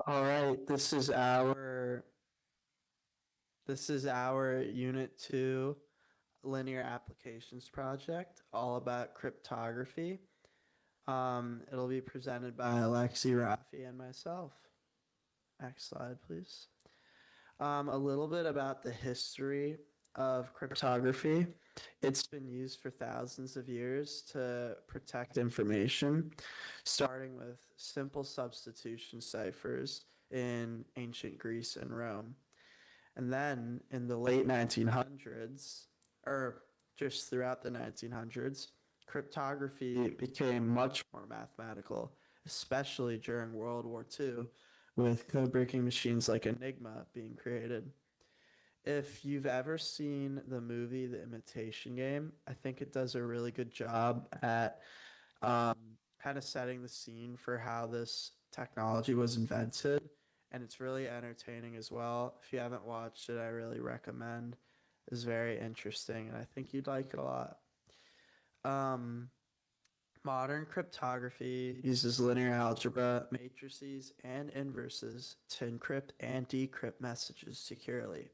All right, this is our Unit 2 linear applications project, all about cryptography. It'll be presented by Alexi, Rafi, and myself. Next slide, please. A little bit about the history of cryptography. It's been used for thousands of years to protect information, starting with simple substitution ciphers in ancient Greece and Rome. And then in the late 1900s, or just throughout the 1900s, cryptography became much more mathematical, especially during World War II, with code breaking machines like Enigma being created. If you've ever seen the movie The Imitation Game, I think it does a really good job at um, kind of setting the scene for how this technology was invented. And it's really entertaining as well. If you haven't watched it, I really recommend. It's very interesting, and I think you'd like it a lot. Um, Modern cryptography uses linear algebra, matrices, and inverses to encrypt and decrypt messages securely.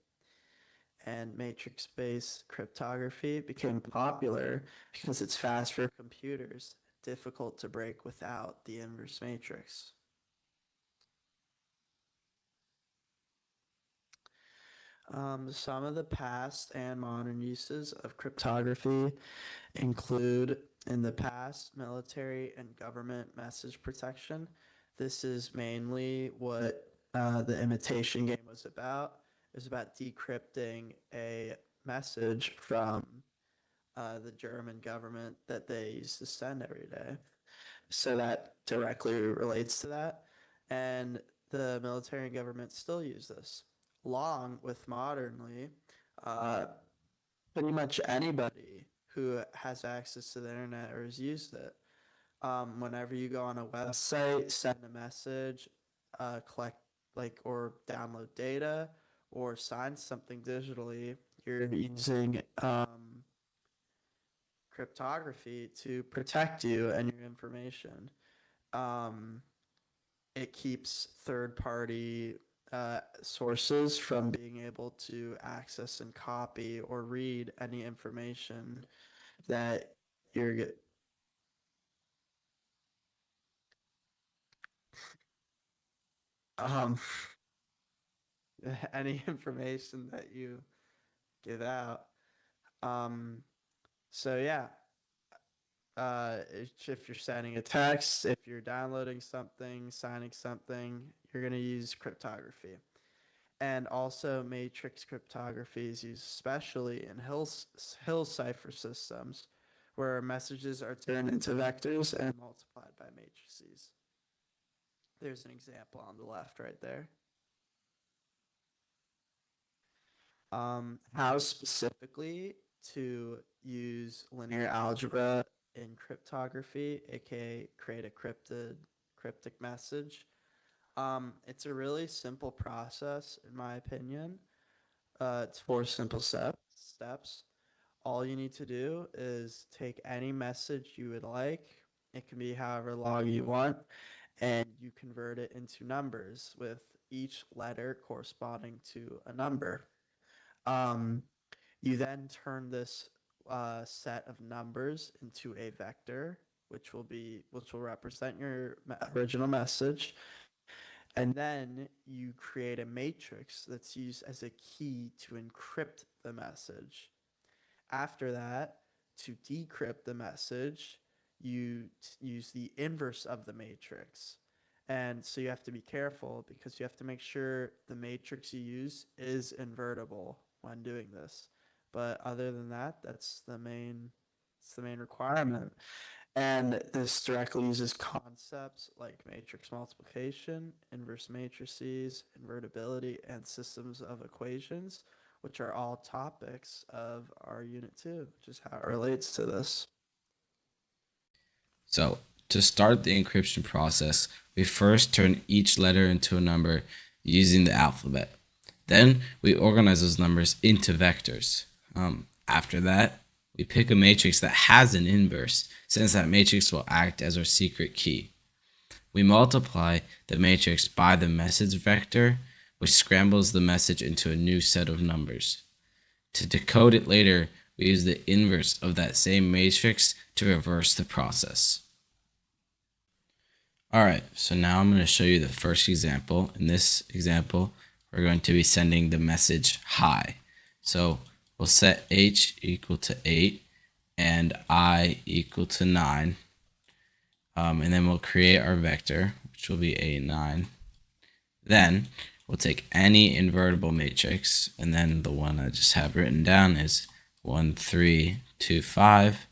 And matrix based cryptography became popular because it's fast for computers, difficult to break without the inverse matrix. Some of the past and modern uses of cryptography include, in the past, military and government message protection. This is mainly what the imitation game was about. It was about decrypting a message from the German government that they used to send every day. So that directly relates to that. And the military and government still use this, along with modernly, uh, pretty much anybody who has access to the internet or has used it. Whenever you go on a website, send a message, collect or download data, or sign something digitally, you're using cryptography to protect you and your information. Um, it keeps third party sources from being able to access and copy or read any information that you're um, any information that you give out. Um, so yeah, if you're sending a text, if you're downloading something, signing something, you're gonna use cryptography. And also matrix cryptography is used especially in Hill cipher systems, where messages are turned into vectors and multiplied by matrices. There's an example on the left right there. How specifically to use linear algebra in cryptography, aka create a cryptic message. It's a really simple process, in my opinion. It's four simple steps. All you need to do is take any message you would like. It can be however long you want, and you convert it into numbers with each letter corresponding to a number. Um, you then turn this set of numbers into a vector, which will represent your original message, and then you create a matrix that's used as a key to encrypt the message. After that, to decrypt the message, you use the inverse of the matrix. And so you have to be careful because you have to make sure the matrix you use is invertible when doing this. But other than that, that's the main requirement. And this directly uses concepts like matrix multiplication, inverse matrices, invertibility, and systems of equations, which are all topics of our Unit 2, which is how it relates to this. So, to start the encryption process, we first turn each letter into a number using the alphabet. Then we organize those numbers into vectors. After that, we pick a matrix that has an inverse, since that matrix will act as our secret key. We multiply the matrix by the message vector, which scrambles the message into a new set of numbers. To decode it later, we use the inverse of that same matrix to reverse the process. Alright, so now I'm going to show you the first example. In this example, we're going to be sending the message hi. So we'll set h equal to 8 and I equal to 9. And then we'll create our vector, which will be a9. Then we'll take any invertible matrix, and then the one I just have written down is 1, 3, 2, 5.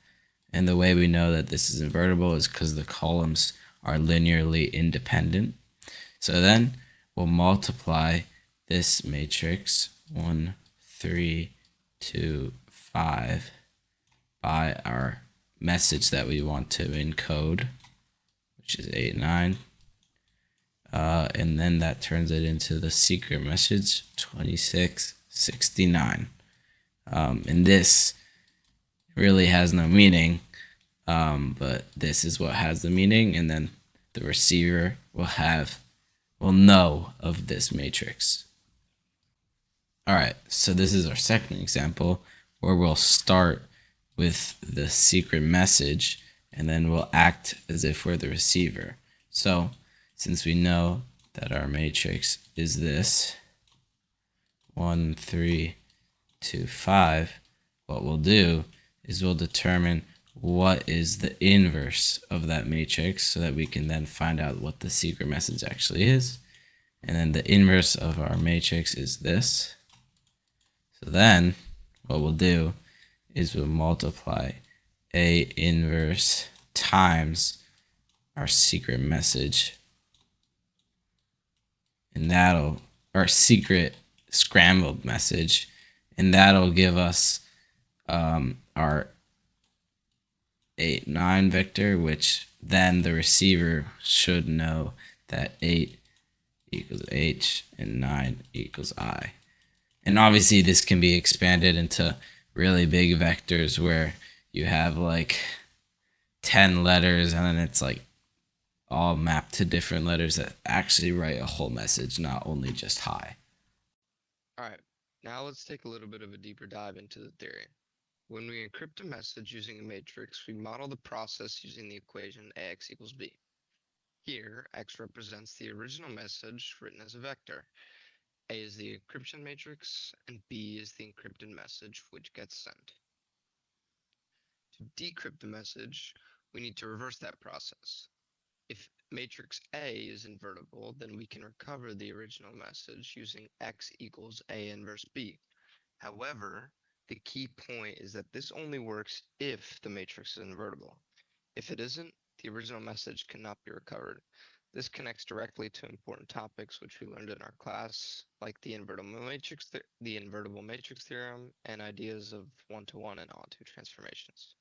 And the way we know that this is invertible is because the columns are linearly independent. So then we'll multiply this matrix 1, 3, 2, 5 by our message that we want to encode, which is 8, 9. And then that turns it into the secret message 2669. And this really has no meaning, but this is what has the meaning, and then the receiver will know of this matrix. All right, so this is our second example where we'll start with the secret message and then we'll act as if we're the receiver. So since we know that our matrix is this 1, 3, 2, 5, what we'll do is we'll determine what is the inverse of that matrix so that we can then find out what the secret message actually is. And then the inverse of our matrix is this. So then what we'll do is we'll multiply A inverse times our secret message, and our secret scrambled message, and that'll give us our 8, 9 vector, which then the receiver should know that 8 equals h and 9 equals I. And obviously this can be expanded into really big vectors where you have like 10 letters and then it's like all mapped to different letters that actually write a whole message, not only just hi. Alright, now let's take a little bit of a deeper dive into the theory. When we encrypt a message using a matrix, we model the process using the equation ax equals b. Here, x represents the original message written as a vector. A is the encryption matrix, and b is the encrypted message which gets sent. To decrypt the message, we need to reverse that process. If matrix A is invertible, then we can recover the original message using x equals A inverse B. However, the key point is that this only works if the matrix is invertible. If it isn't, the original message cannot be recovered. This connects directly to important topics which we learned in our class, like the invertible matrix theorem and ideas of one-to-one and onto transformations.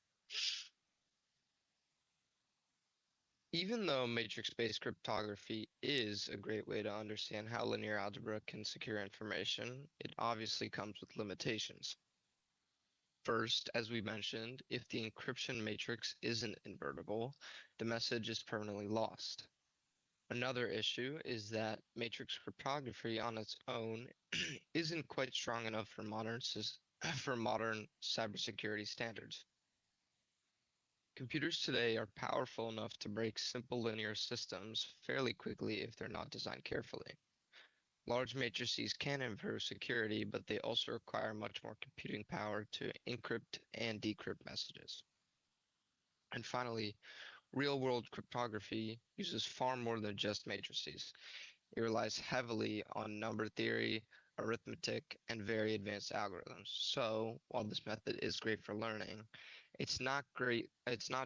Even though matrix-based cryptography is a great way to understand how linear algebra can secure information, it obviously comes with limitations. First, as we mentioned, if the encryption matrix isn't invertible, the message is permanently lost. Another issue is that matrix cryptography on its own isn't quite strong enough for for modern cybersecurity standards. Computers today are powerful enough to break simple linear systems fairly quickly if they're not designed carefully. Large matrices can improve security, but they also require much more computing power to encrypt and decrypt messages. And finally, real-world cryptography uses far more than just matrices. It relies heavily on number theory, arithmetic, and very advanced algorithms. So, while this method is great for learning, it's not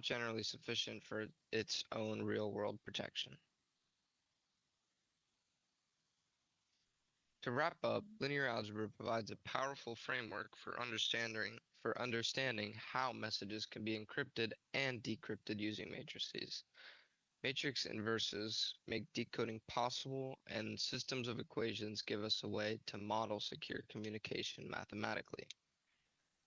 generally sufficient for its own real-world protection. To wrap up, linear algebra provides a powerful framework for understanding how messages can be encrypted and decrypted using matrices. Matrix inverses make decoding possible, and systems of equations give us a way to model secure communication mathematically.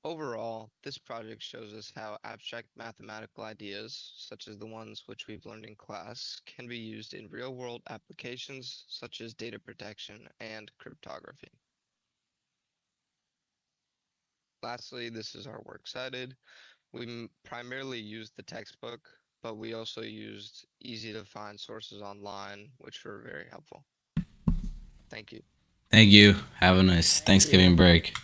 Overall, this project shows us how abstract mathematical ideas, such as the ones which we've learned in class, can be used in real-world applications such as data protection and cryptography. Lastly, this is our works cited. We primarily used the textbook, but we also used easy to find sources online, which were very helpful. Thank you. Thank you. Have a nice Thank you. Thanksgiving break.